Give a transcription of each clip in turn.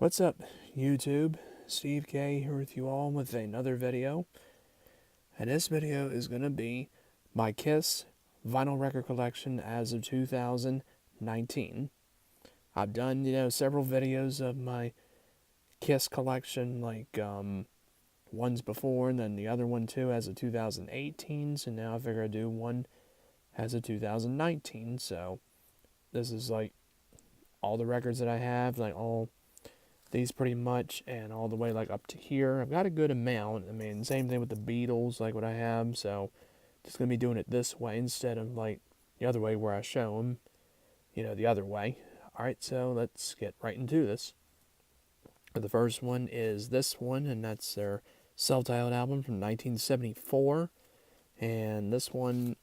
What's up, YouTube? Steve K here with you all with another video. And this video is going to be my Kiss vinyl record collection as of 2019. I've done, several videos of my Kiss collection, like ones before, and then the other one too as of 2018. So now I figure I'd do one as of 2019. So this is like all the records that I have, like all these pretty much, and all the way like up to here. I've got a good amount. I mean, same thing with the Beatles, like what I have. So just gonna be doing it this way instead of like the other way where I show them, the other way. All right, so let's get right into this. The first one is this one, and that's their self-titled album from 1974. And this one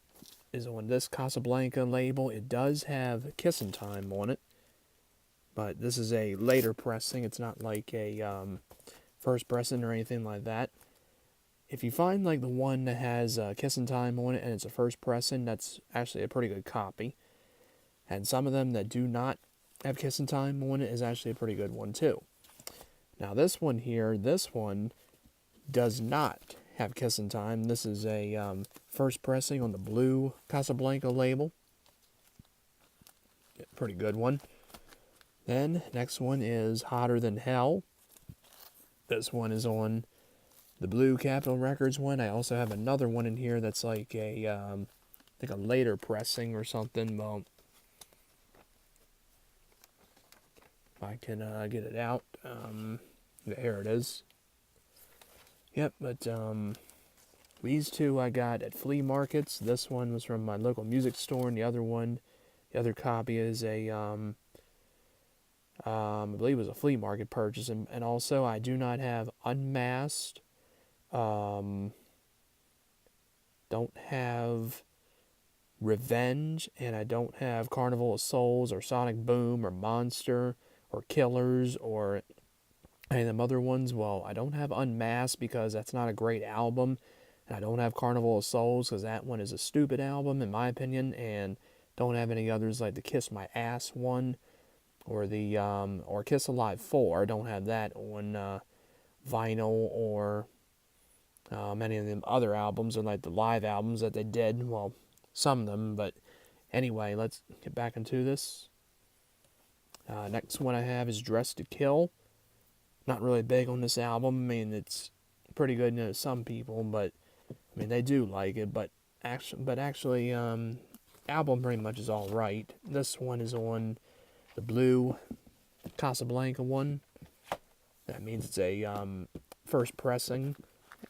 is on this Casablanca label. It does have Kissin' Time on it, but this is a later pressing. It's not like a first pressing or anything like that. If you find like the one that has Kissin' Time on it and it's a first pressing, that's actually a pretty good copy. And some of them that do not have Kissin' Time on it is actually a pretty good one too. Now this one here, this one does not have Kissin' Time. This is a first pressing on the blue Casablanca label. Pretty good one. Then, next one is Hotter Than Hell. This one is on the blue Capitol Records one. I also have another one in here that's like a, I think a later pressing or something. Well, if I can get it out. There it is. Yep, but these two I got at flea markets. This one was from my local music store, and the other copy is a, I believe it was a flea market purchase, and also I do not have Unmasked, don't have Revenge, and I don't have Carnival of Souls, or Sonic Boom, or Monster, or Killers, or any of them other ones. Well, I don't have Unmasked because that's not a great album, and I don't have Carnival of Souls because that one is a stupid album in my opinion, and don't have any others like the Kiss My Ass one, or the or Kiss Alive 4. I don't have that on vinyl, or many of them other albums, or like the live albums that they did. Well, some of them, but anyway, let's get back into this. Next one I have is Dressed to Kill. Not really big on this album. I mean, it's pretty good to some people, but I mean they do like it. But actually, album pretty much is all right. This one is on the blue Casablanca one. That means it's a first pressing,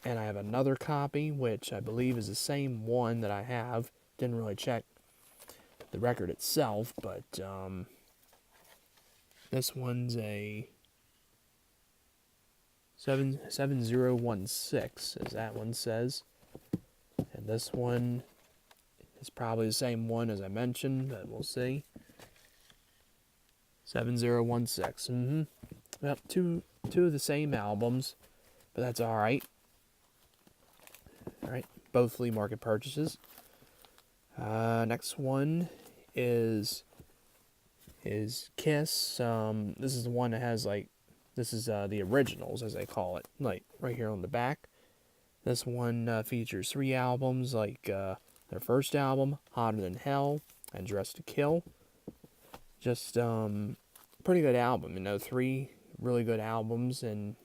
and I have another copy which I believe is the same one that I have. Didn't really check the record itself, but this one's a 7016, as that one says, and this one is probably the same one as I mentioned, but we'll see. 7016. Well, two of the same albums, but that's all right. All right, both flea market purchases. Next one is Kiss. This is the one that has like, this is the originals, as they call it, like right here on the back. This one features 3 albums, like their first album, Hotter Than Hell, and Dressed to Kill. Just pretty good album, 3 really good albums, and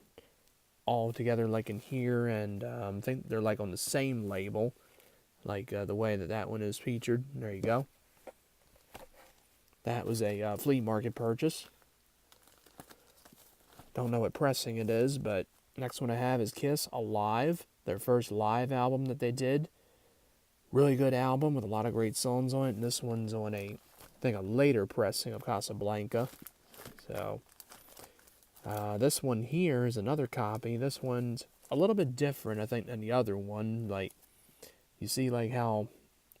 all together like in here, and I think they're like on the same label, like the way that one is featured. There you go. That was a flea market purchase. Don't know what pressing it is, but next one I have is Kiss Alive, their first live album that they did. Really good album with a lot of great songs on it, and this one's on I think a later pressing of Casablanca. So this one here is another copy. This one's a little bit different, I think, than the other one. Like, you see like how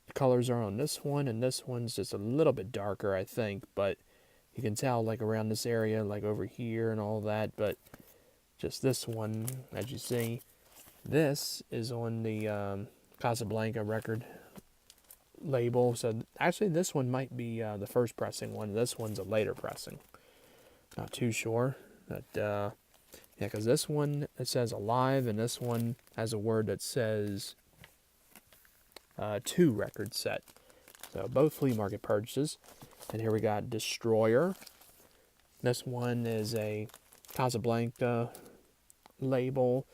the colors are on this one, and this one's just a little bit darker, I think, but you can tell like around this area, like over here and all that. But just this one, as you see, this is on the Casablanca record label. So actually this one might be the first pressing one. This one's a later pressing. Not too sure. But, yeah, because this one, it says Alive, and this one has a word that says 2 record set. So both flea market purchases. And here we got Destroyer. This one is a Casablanca label.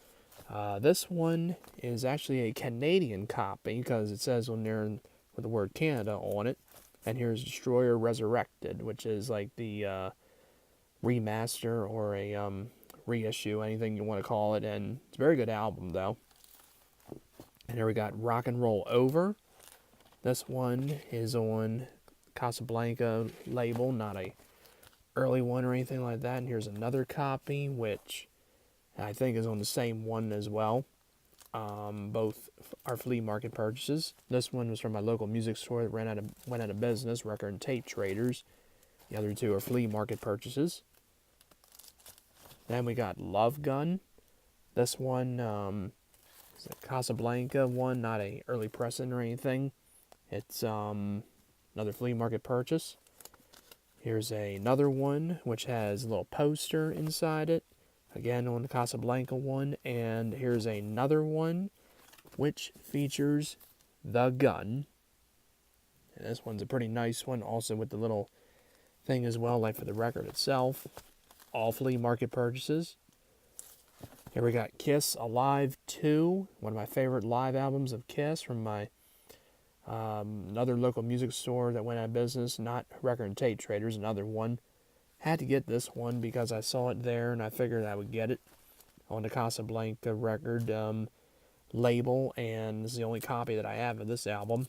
This one is actually a Canadian copy because it says on there with the word Canada on it. And here's Destroyer Resurrected, which is like the remaster or a reissue, anything you want to call it. And it's a very good album, though. And here we got Rock and Roll Over. This one is on Casablanca label, not a early one or anything like that. And here's another copy, which I think is on the same one as well. Both are flea market purchases. This one was from my local music store that went out of business, Record and Tape Traders. The other 2 are flea market purchases. Then we got Love Gun. This one is a Casablanca one, not a early pressing or anything. It's another flea market purchase. Here's another one which has a little poster inside it. Again, on the Casablanca one. And here's another one which features the gun. And this one's a pretty nice one, also with the little thing as well, like for the record itself. All flea market purchases. Here we got Kiss Alive 2, one of my favorite live albums of Kiss from my another local music store that went out of business, not Record and Tape Traders, another one. Had to get this one because I saw it there and I figured I would get it on the Casablanca record label, and this is the only copy that I have of this album.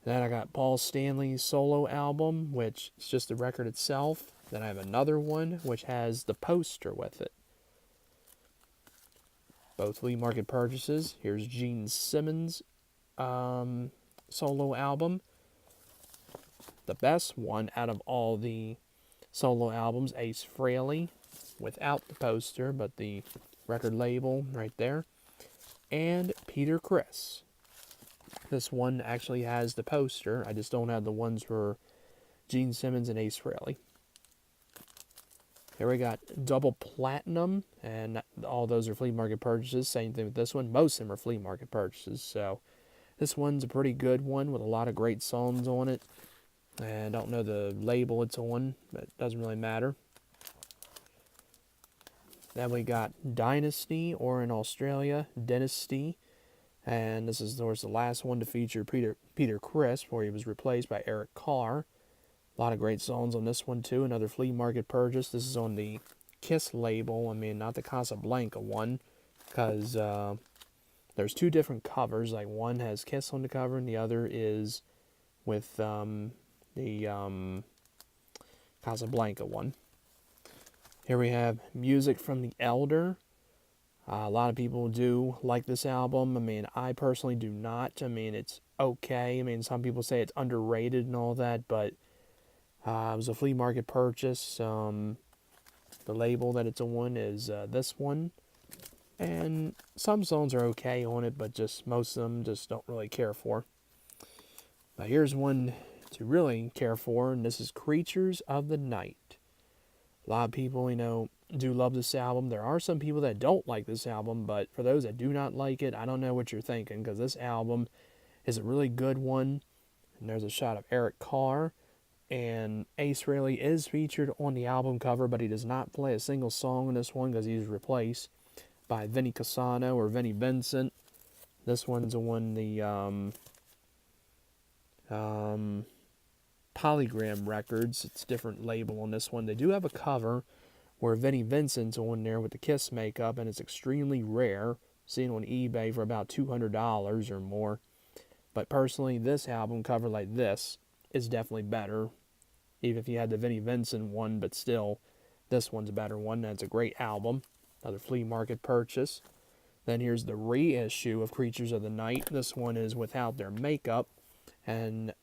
Then I got Paul Stanley's solo album, which is just the record itself. Then I have another one which has the poster with it. Both flea market purchases. Here's Gene Simmons' solo album. The best one out of all the solo albums, Ace Frehley, without the poster, but the record label right there. And Peter Criss. This one actually has the poster. I just don't have the ones for Gene Simmons and Ace Frehley. Here we got Double Platinum, and all those are flea market purchases. Same thing with this one. Most of them are flea market purchases. So this one's a pretty good one with a lot of great songs on it. And I don't know the label it's on, but it doesn't really matter. Then we got Dynasty, or in Australia, Dynasty. And this is, of course, the last one to feature Peter Criss before he was replaced by Eric Carr. A lot of great songs on this one, too. Another flea market purchase. This is on the Kiss label. I mean, not the Casablanca one, because there's 2 different covers. Like, one has Kiss on the cover, and the other is with the Casablanca one. Here we have Music from the Elder. A lot of people do like this album. I mean, I personally do not. I mean, it's okay. I mean, some people say it's underrated and all that, but it was a flea market purchase. The label that it's on is this one. And some songs are okay on it, but just most of them just don't really care for. Now here's one to really care for, and this is Creatures of the Night. A lot of people, do love this album. There are some people that don't like this album, but for those that do not like it, I don't know what you're thinking, because this album is a really good one. And there's a shot of Eric Carr, and Ace Frehley is featured on the album cover, but he does not play a single song on this one because he's replaced by Vinnie Cassano or Vinnie Vincent. This one's on the Polygram Records. It's a different label on this one. They do have a cover where Vinnie Vincent's on there with the Kiss makeup, and it's extremely rare. Seen on eBay for about $200 or more. But personally, this album cover like this is definitely better. Even if you had the Vinnie Vincent one, but still, this one's a better one. That's a great album. Another flea market purchase. Then here's the reissue of Creatures of the Night. This one is without their makeup. And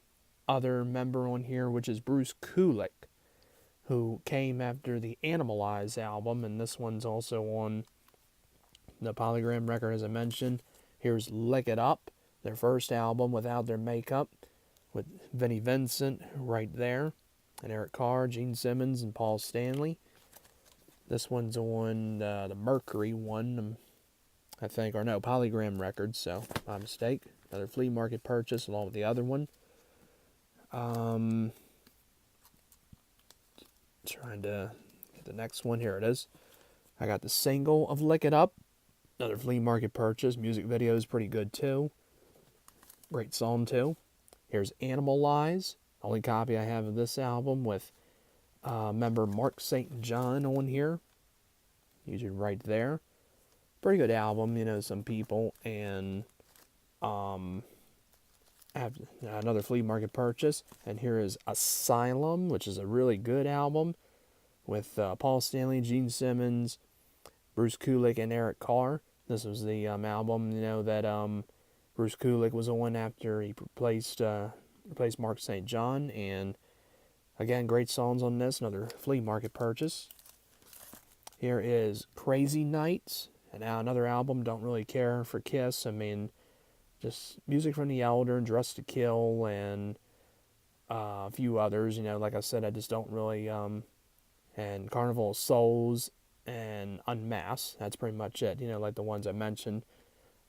other member on here, which is Bruce Kulick, who came after the Animalize album, and this one's also on the Polygram record, as I mentioned. Here's Lick It Up, their first album without their makeup, with Vinnie Vincent right there, and Eric Carr, Gene Simmons, and Paul Stanley. This one's on the Mercury one, I think, or no, Polygram Records, so my mistake. Another flea market purchase along with the other one. Trying to get the next one. Here it is. I got the single of Lick It Up. Another flea market purchase. Music video is pretty good too. Great song too. Here's Animalize. Only copy I have of this album with member Mark St. John on here. Usually right there. Pretty good album, you know, some people. And I have another flea market purchase. And here is Asylum, which is a really good album with Paul Stanley, Gene Simmons, Bruce Kulick, and Eric Carr. This was the album, you know, that Bruce Kulick was on after he replaced Mark St. John. And again, great songs on this. Another flea market purchase. Here is Crazy Nights, and now another album. Don't really care for Kiss. I mean, just music from the Elder, Dress to Kill, and a few others. You know, like I said, I just don't really. And Carnival of Souls and Unmasked. That's pretty much it. You know, like the ones I mentioned.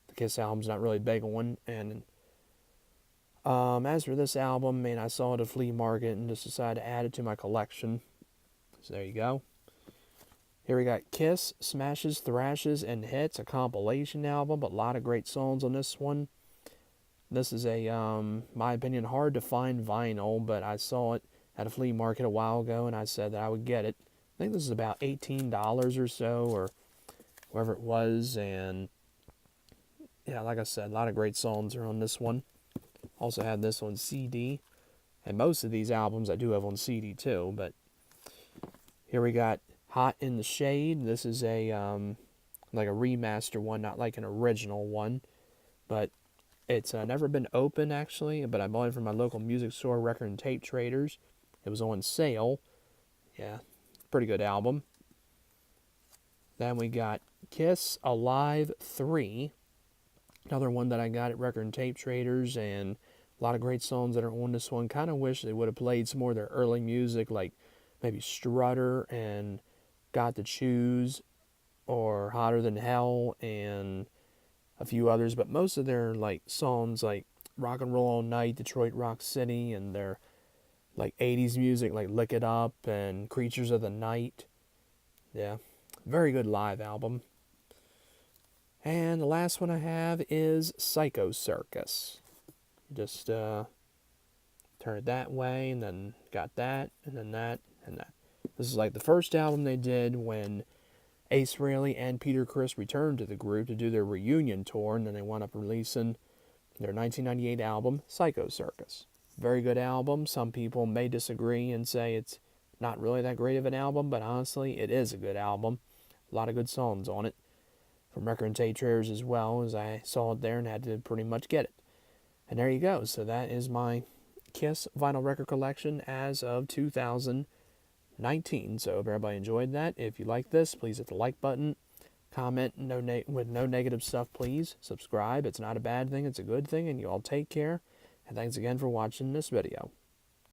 The Kiss album's not really big one. And as for this album, man, I saw it at a flea market and just decided to add it to my collection. So there you go. Here we got Kiss, Smashes, Thrashes, and Hits, a compilation album, but a lot of great songs on this one. This is a, my opinion, hard to find vinyl, but I saw it at a flea market a while ago, and I said that I would get it. I think this is about $18 or so, or whatever it was, and yeah, like I said, a lot of great songs are on this one. Also had this on CD, and most of these albums I do have on CD too, but here we got Hot in the Shade. This is a, like a remaster one, not like an original one, but it's never been open actually, but I bought it from my local music store, Record and Tape Traders. It was on sale. Yeah, pretty good album. Then we got Kiss Alive 3. Another one that I got at Record and Tape Traders, and a lot of great songs that are on this one. Kind of wish they would have played some more of their early music, like maybe Strutter and Got to Choose, or Hotter Than Hell, and a few others. But most of their like songs, like Rock and Roll All Night, Detroit Rock City, and their like 80s music, like Lick It Up and Creatures of the Night. Yeah, very good live album. And the last one I have is Psycho Circus. Just turn it that way, and then got that, and then that, and that. This is like the first album they did when Ace Frehley and Peter Criss returned to the group to do their reunion tour, and then they wound up releasing their 1998 album, Psycho Circus. Very good album. Some people may disagree and say it's not really that great of an album, but honestly, it is a good album. A lot of good songs on it. From Record and Tape Traders as well, as I saw it there and had to pretty much get it. And there you go. So that is my Kiss vinyl record collection as of 2019. So if everybody enjoyed that, if you like this, please hit the like button. Comment with no negative stuff, please. Subscribe. It's not a bad thing. It's a good thing. And you all take care. And thanks again for watching this video.